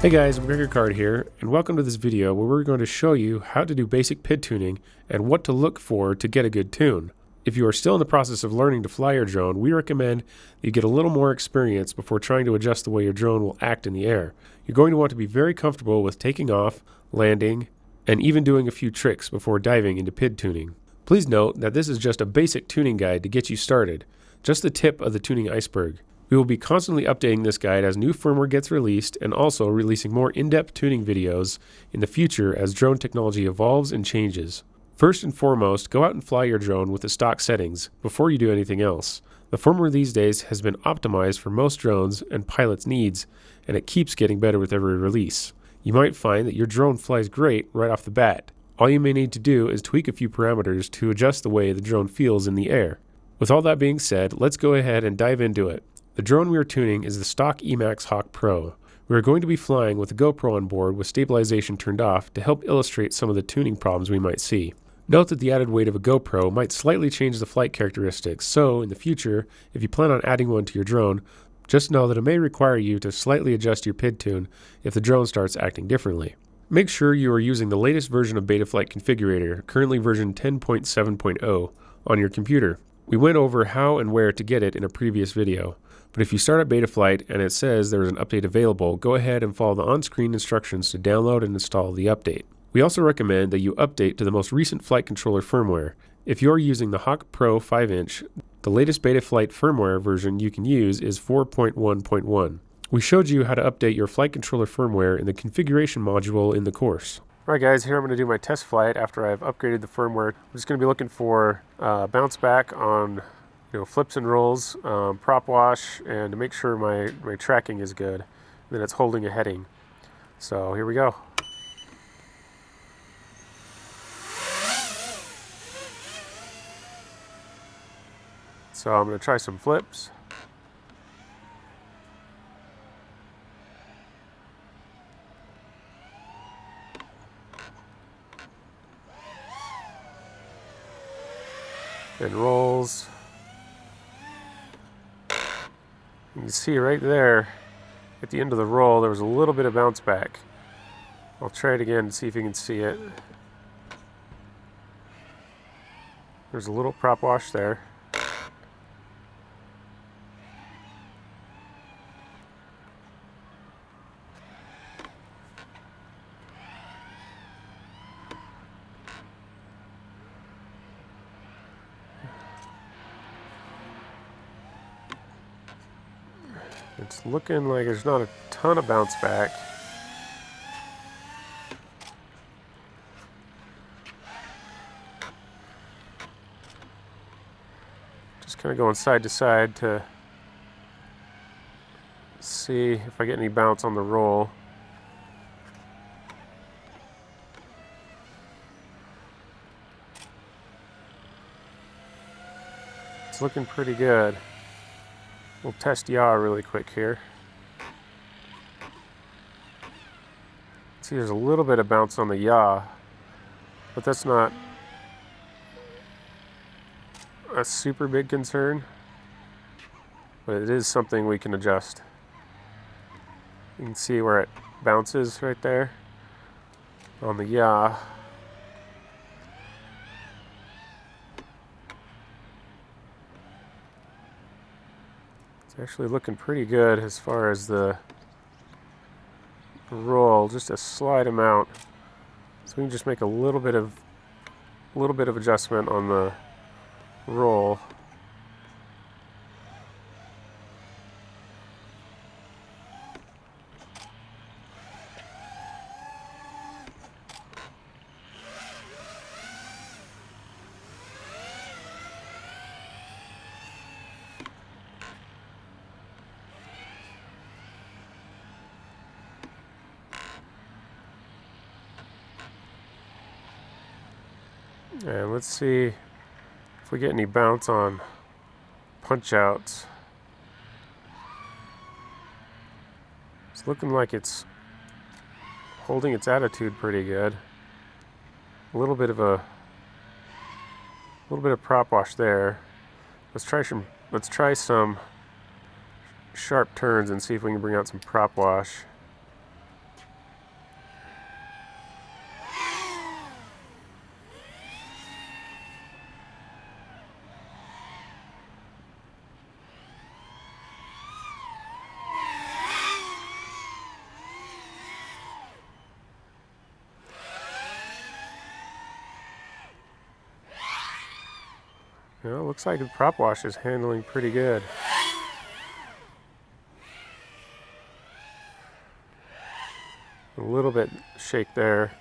Hey guys, McGregor Card here, and welcome to this video where we're going to show you how to do basic PID tuning and what to look for to get a good tune. If you are still in the process of learning to fly your drone, we recommend that you get a little more experience before trying to adjust the way your drone will act in the air. You're going to want to be very comfortable with taking off, landing, and even doing a few tricks before diving into PID tuning. Please note that this is just a basic tuning guide to get you started, just the tip of the tuning iceberg. We will be constantly updating this guide as new firmware gets released and also releasing more in-depth tuning videos in the future as drone technology evolves and changes. First and foremost, go out and fly your drone with the stock settings before you do anything else. The firmware these days has been optimized for most drones and pilots' needs, and it keeps getting better with every release. You might find that your drone flies great right off the bat. All you may need to do is tweak a few parameters to adjust the way the drone feels in the air. With all that being said, let's go ahead and dive into it. The drone we are tuning is the stock Emax Hawk Pro. We are going to be flying with a GoPro on board with stabilization turned off to help illustrate some of the tuning problems we might see. Note that the added weight of a GoPro might slightly change the flight characteristics, so in the future, if you plan on adding one to your drone, just know that it may require you to slightly adjust your PID tune if the drone starts acting differently. Make sure you are using the latest version of Betaflight Configurator, currently version 10.7.0, on your computer. We went over how and where to get it in a previous video. But if you start at Betaflight and it says there is an update available, go ahead and follow the on-screen instructions to download and install the update. We also recommend that you update to the most recent flight controller firmware. If you're using the Hawk Pro 5-inch, the latest Betaflight firmware version you can use is 4.1.1. We showed you how to update your flight controller firmware in the configuration module in the course. Alright guys, here I'm going to do my test flight after I've upgraded the firmware. I'm just going to be looking for bounce back on flips and rolls, prop wash, and to make sure my tracking is good, and that it's holding a heading. So here we go. So I'm going to try some flips. And rolls. You can see right there at the end of the roll there was a little bit of bounce back. I'll try it again to see if you can see it. There's a little prop wash there. It's looking like there's not a ton of bounce back. Just kind of going side to side to see if I get any bounce on the roll. It's looking pretty good. We'll test yaw really quick here. See, there's a little bit of bounce on the yaw, but that's not a super big concern, but it is something we can adjust. You can see where it bounces right there on the yaw. It's actually looking pretty good as far as the roll, just a slight amount. So we can just make a little bit of adjustment on the roll. And let's see if we get any bounce on punch outs. It's looking like it's holding its attitude pretty good. A little bit of prop wash there. Let's try some sharp turns and see if we can bring out some prop wash. You know, it looks like the prop wash is handling pretty good. A little bit shake there.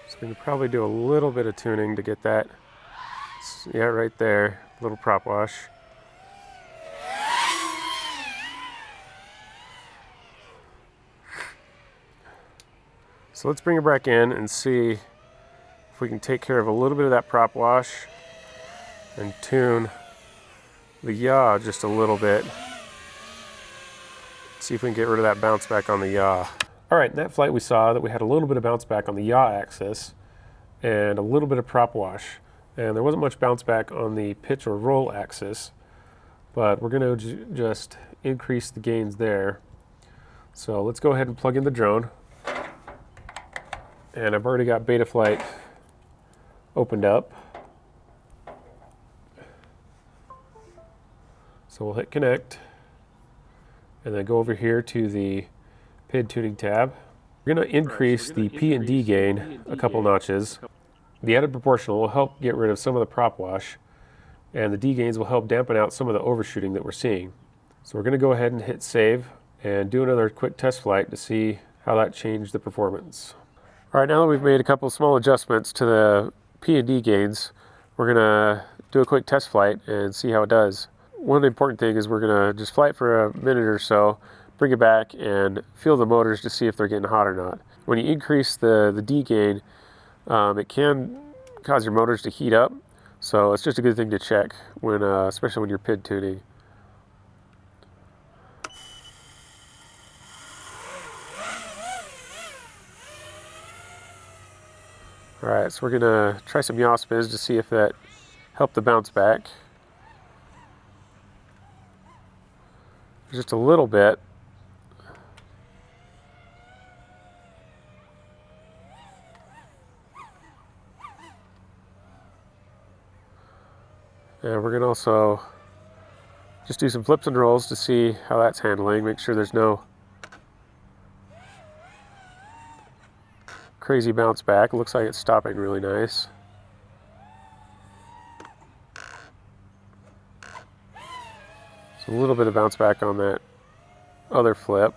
So we can probably do a little bit of tuning to get that. Yeah, right there, little prop wash. So let's bring it back in and see if we can take care of a little bit of that prop wash and tune the yaw just a little bit. See if we can get rid of that bounce back on the yaw. All right, in that flight we saw that we had a little bit of bounce back on the yaw axis and a little bit of prop wash. And there wasn't much bounce back on the pitch or roll axis, but we're gonna just increase the gains there. So let's go ahead and plug in the drone. And I've already got Betaflight opened up. So we'll hit connect and then go over here to the PID tuning tab. We're going to increase the P&D gain a couple notches. The added proportional will help get rid of some of the prop wash, and the D gains will help dampen out some of the overshooting that we're seeing. So we're going to go ahead and hit save and do another quick test flight to see how that changed the performance. All right, now that we've made a couple small adjustments to the P&D gains, we're going to do a quick test flight and see how it does. One important thing is we're going to just fly it for a minute or so, bring it back and feel the motors to see if they're getting hot or not. When you increase the D gain, it can cause your motors to heat up, so it's just a good thing to check when, especially when you're PID tuning. All right, so we're gonna try some yaw spins to see if that helped the bounce back. Just a little bit. And we're gonna also just do some flips and rolls to see how that's handling. Make sure there's no crazy bounce back. It looks like it's stopping really nice. So a little bit of bounce back on that other flip.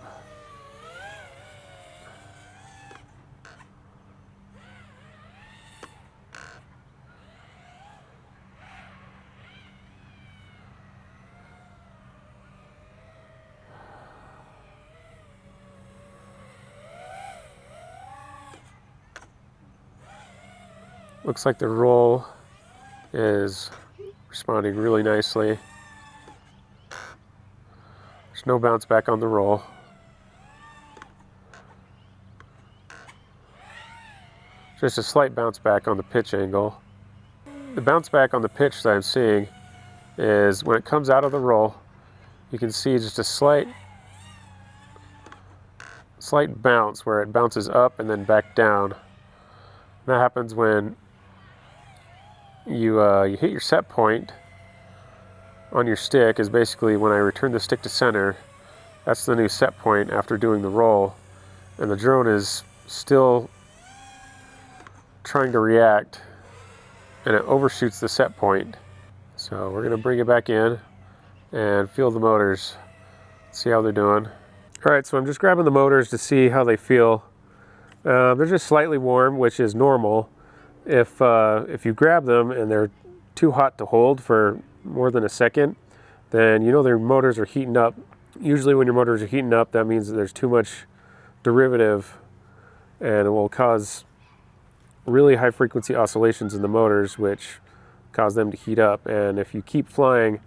Looks like the roll is responding really nicely. There's no bounce back on the roll. Just a slight bounce back on the pitch angle. The bounce back on the pitch that I'm seeing is when it comes out of the roll, you can see just a slight bounce where it bounces up and then back down. That happens when you hit your set point on your stick. Is basically when I return the stick to center. That's the new set point after doing the roll, and the drone is still trying to react and it overshoots the set point. So we're going to bring it back in and feel the motors, see how they're doing. Alright, so I'm just grabbing the motors to see how they feel. They're just slightly warm, which is normal. If you grab them and they're too hot to hold for more than a second, then you know their motors are heating up. Usually when your motors are heating up, that means that there's too much derivative and it will cause really high frequency oscillations in the motors, which cause them to heat up. And if you keep flying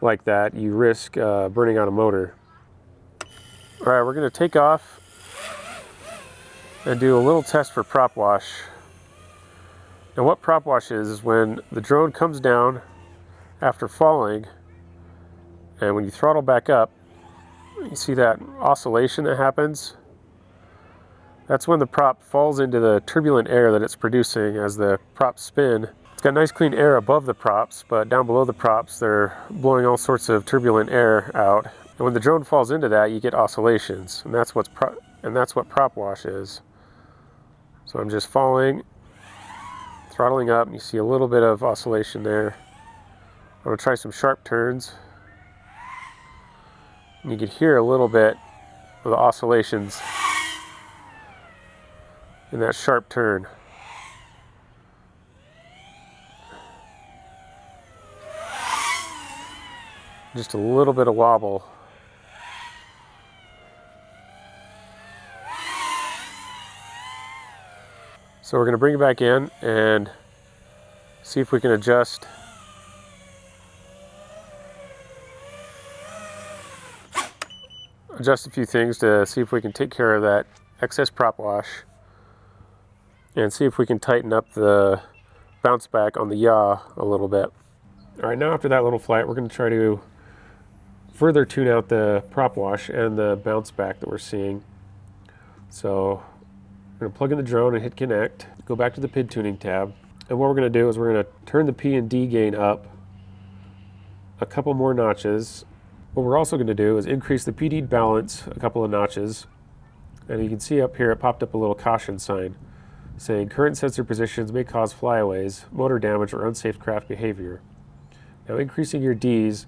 like that, you risk burning out a motor. All right, we're going to take off and do a little test for prop wash. Now what prop wash is when the drone comes down after falling, and when you throttle back up, you see that oscillation that happens? That's when the prop falls into the turbulent air that it's producing as the props spin. It's got nice clean air above the props, but down below the props they're blowing all sorts of turbulent air out. And when the drone falls into that, you get oscillations, and that's what prop wash is. So I'm just falling, throttling up, and you see a little bit of oscillation there. I'm going to try some sharp turns. And you can hear a little bit of the oscillations in that sharp turn. Just a little bit of wobble. So we're going to bring it back in and see if we can adjust a few things to see if we can take care of that excess prop wash and see if we can tighten up the bounce back on the yaw a little bit. All right, now after that little flight, we're going to try to further tune out the prop wash and the bounce back that we're seeing. So we're going to plug in the drone and hit connect, go back to the PID tuning tab, and what we're going to do is we're going to turn the P and D gain up a couple more notches. What we're also going to do is increase the PD balance a couple of notches, and you can see up here it popped up a little caution sign saying current sensor positions may cause flyaways, motor damage, or unsafe craft behavior. Now increasing your Ds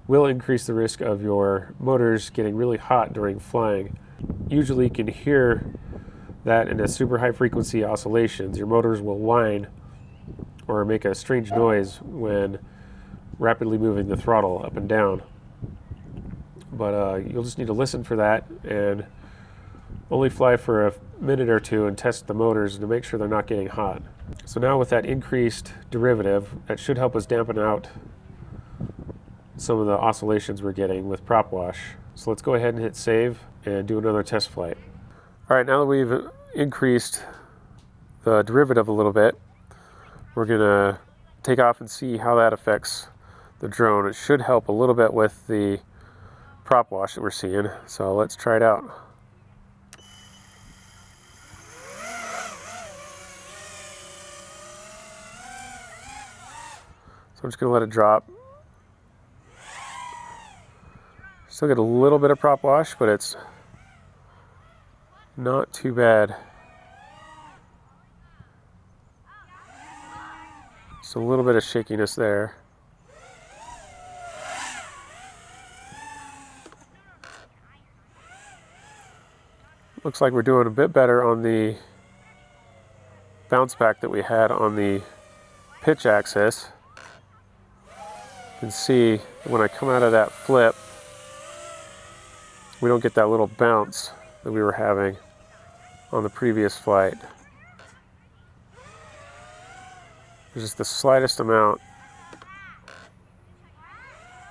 will increase the risk of your motors getting really hot during flying. Usually you can hear that in a super high frequency oscillations. Your motors will whine or make a strange noise when rapidly moving the throttle up and down. But you'll just need to listen for that and only fly for a minute or two and test the motors to make sure they're not getting hot. So now with that increased derivative, that should help us dampen out some of the oscillations we're getting with prop wash. So let's go ahead and hit save and do another test flight. All right, now that we've increased the derivative a little bit, we're gonna take off and see how that affects the drone. It should help a little bit with the prop wash that we're seeing. So let's try it out. So I'm just gonna let it drop. Still get a little bit of prop wash, but it's not too bad. Just a little bit of shakiness there. Looks like we're doing a bit better on the bounce back that we had on the pitch axis. You can see when I come out of that flip, we don't get that little bounce that we were having on the previous flight. There's just the slightest amount.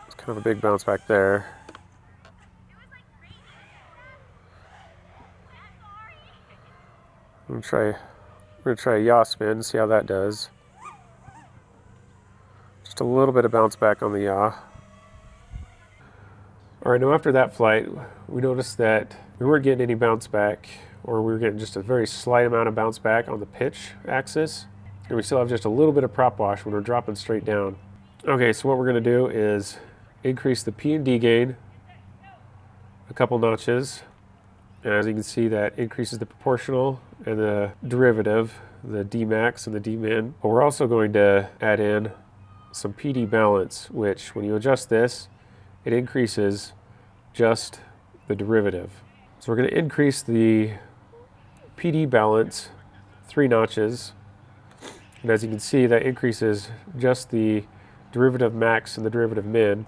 It's kind of a big bounce back there. We're gonna try a yaw spin, see how that does. Just a little bit of bounce back on the yaw. All right, now after that flight, we noticed that we weren't getting any bounce back, or we were getting just a very slight amount of bounce back on the pitch axis, and we still have just a little bit of prop wash when we're dropping straight down. Okay, so what we're gonna do is increase the P and D gain a couple notches. And as you can see, that increases the proportional and the derivative, the D max and the D min. But we're also going to add in some PD balance, which when you adjust this, it increases just the derivative. So we're going to increase the PD balance 3 notches. And as you can see, that increases just the derivative max and the derivative min.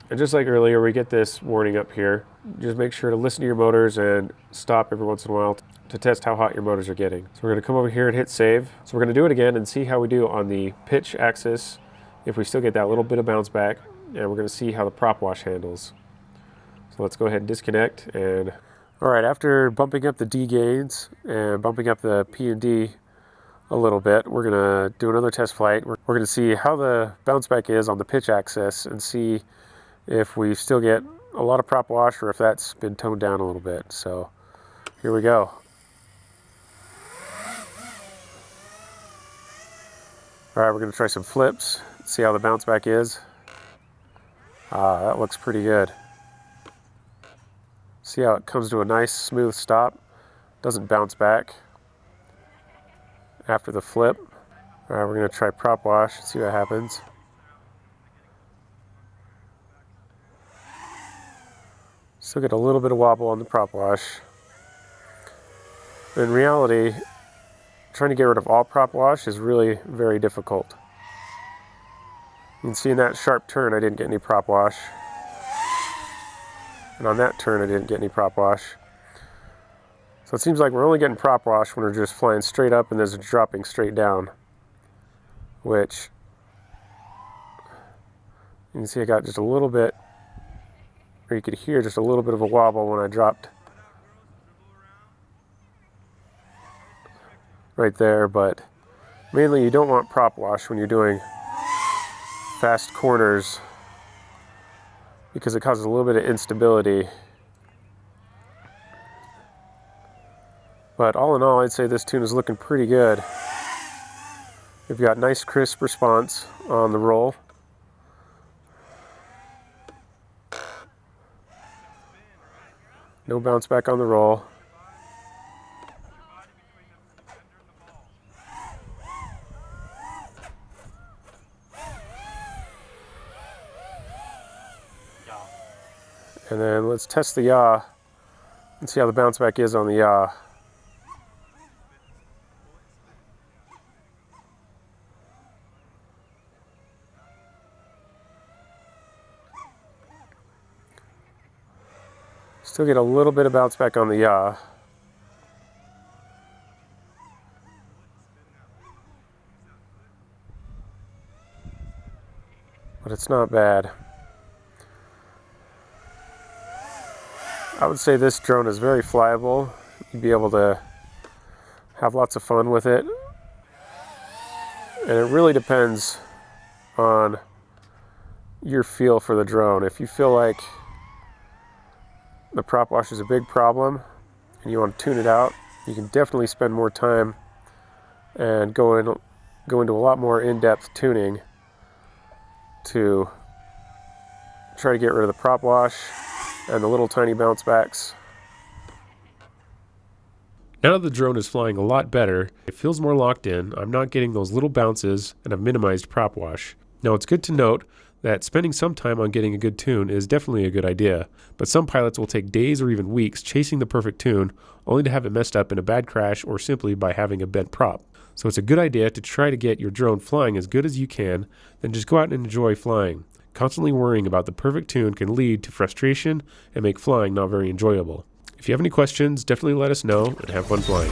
And just like earlier, we get this warning up here. Just make sure to listen to your motors and stop every once in a while to test how hot your motors are getting. So we're going to come over here and hit save. So we're going to do it again and see how we do on the pitch axis, if we still get that little bit of bounce back, and we're going to see how the prop wash handles. So let's go ahead and disconnect. And all right, after bumping up the D gains and bumping up the P and D a little bit, we're going to do another test flight. We're going to see how the bounce back is on the pitch axis and see if we still get a lot of prop wash or if that's been toned down a little bit. So here we go. All right, we're going to try some flips, see how the bounce back is. That looks pretty good. See how it comes to a nice smooth stop, doesn't bounce back after the flip. Alright, we're going to try prop wash, see what happens. Still get a little bit of wobble on the prop wash. In reality, trying to get rid of all prop wash is really very difficult. You can see in that sharp turn I didn't get any prop wash. And on that turn I didn't get any prop wash. So it seems like we're only getting prop wash when we're just flying straight up and there's a dropping straight down. Which, you can see I got just a little bit, or you could hear just a little bit of a wobble when I dropped right there, but mainly you don't want prop wash when you're doing fast corners because it causes a little bit of instability. But all in all, I'd say this tune is looking pretty good. We've got nice crisp response on the roll. No bounce back on the roll. And then let's test the yaw and see how the bounce back is on the yaw. Still get a little bit of bounce back on the yaw. But it's not bad. I would say this drone is very flyable. You'd be able to have lots of fun with it. And it really depends on your feel for the drone. If you feel like the prop wash is a big problem and you want to tune it out, you can definitely spend more time and go into a lot more in-depth tuning to try to get rid of the prop wash and the little tiny bounce backs. Now that the drone is flying a lot better, it feels more locked in, I'm not getting those little bounces, and I've minimized prop wash. Now it's good to note that spending some time on getting a good tune is definitely a good idea, but some pilots will take days or even weeks chasing the perfect tune only to have it messed up in a bad crash or simply by having a bent prop. So it's a good idea to try to get your drone flying as good as you can, then just go out and enjoy flying. Constantly worrying about the perfect tune can lead to frustration and make flying not very enjoyable. If you have any questions, definitely let us know and have fun flying.